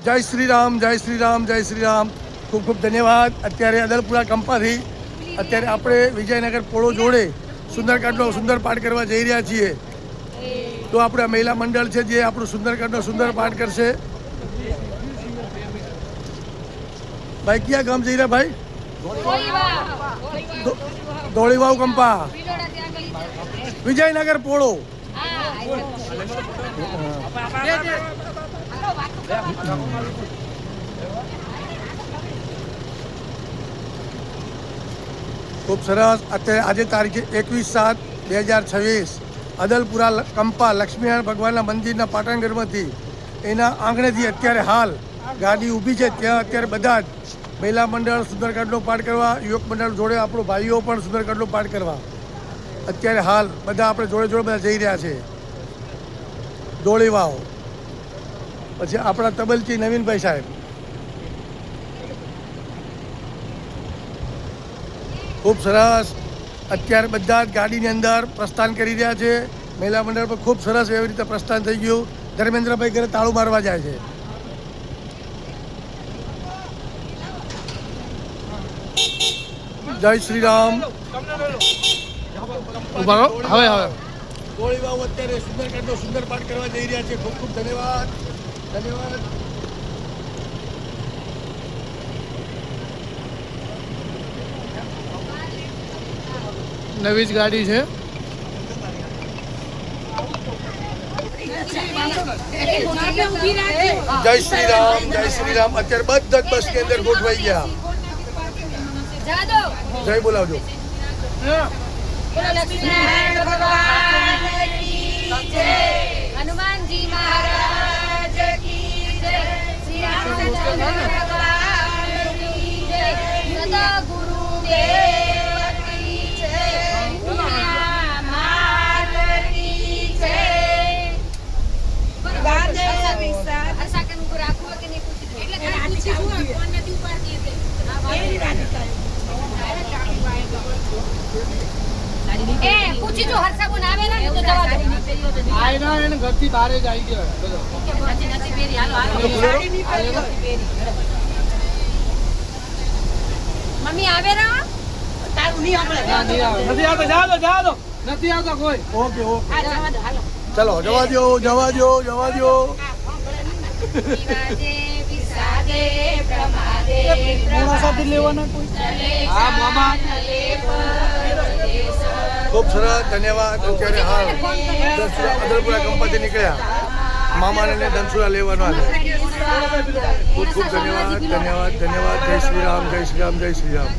જય શ્રી રામ, જય શ્રી રામ, જય શ્રી રામ. ખૂબ ખૂબ ધન્યવાદ. અત્યારે અદલપુરા કંપાથી અત્યારે આપણે વિજયનગર પોળો જોડે સુંદરકાંડનો સુંદર પાઠ કરવા જઈ રહ્યા છીએ. તો આપણે મહિલા મંડળ છે જે આપણું સુંદરકાંડનો સુંદર પાઠ કરશે. ભાઈ ક્યાં ગામ જઈ રહ્યા ભાઈ? ધોળીવાવ કંપા, વિજયનગર પોળો. ખૂબ સરસ. અત્યારે આજે તારીખે 21/7/2026 અદલપુરા કંપા લક્ષ્મીનારાયણ ભગવાનના મંદિરના પાટણગઢમાંથી એના આંગણેથી અત્યારે હાલ ગાડી ઊભી છે. ત્યાં અત્યારે બધા જ મહિલા મંડળ સુંદરકાંડનો પાઠ કરવા, યુવક મંડળ જોડે આપણો ભાઈઓ પણ સુંદરકાંડનો પાઠ કરવા અત્યારે હાલ બધા આપણે જોડે જોડે બધા જઈ રહ્યા છે. ધોળીવાવ પછી આપણા તબલચી નવીનભાઈ સાહેબ. ખૂબ સરસ. અત્યારે બધા જ ગાડીની અંદર પ્રસ્થાન કરી રહ્યા છે. મહિલા મંડળ પર ખૂબ સરસ એવી રીતે પ્રસ્થાન થઈ ગયું. ધર્મેન્દ્રભાઈ ઘરે તાળું મારવા જાય છે. જય શ્રી રામ. ઉભા રહો. હવે ધોળીવાવ અત્યારે સુંદરકાંડનો સુંદર પાઠ કરવા જઈ રહ્યા છે. ખૂબ ખૂબ ધન્યવાદ. ધન્યવાદ. નવી જ ગાડી છે. જય શ્રી રામ, જય શ્રી રામ. અત્યારે બધા જ બસની અંદર ગોઠવાઈ ગયા. જય બોલાવજો. હનુમાનજી મહારાજ કી જય, શ્રી રામચંદ્ર ભગવાન કી જય, સદા ગુરુદેવ કી જય, ઉમિયા માત કી જય. હર્ષા કે મુકુ રાખો કે નહીં પૂછી એટલે ખાલી પૂછી ફોન નથી ઉપાડતી એટલે એ પૂછી જો હર્ષા કોણ આવેલા ને તો જવા દો. આયના એને ઘરથી બહાર જ આવી ગયો. નથી પેરી હાલો સાડી ની પેરી. મમ્મી આવે રા તારું નહીં આપણે નથી આવતો. જા દો નથી આવતો કોઈ. ઓકે ઓકે આ જવા દો હાલો. ચલો જવા દો. વિવાદે વિસાદે પ્રમાદે સાથે લેવાના કોઈ. હા મામા. ખૂબ સરસ. ધન્યવાદ. અત્યારે હાલ અદલપુરા કંપાથી નીકળ્યા. મામાને ધનસુરા લેવાનો છે. ખૂબ ખૂબ ધન્યવાદ. જય શ્રી રામ, જય શ્રી રામ, જય શ્રી રામ.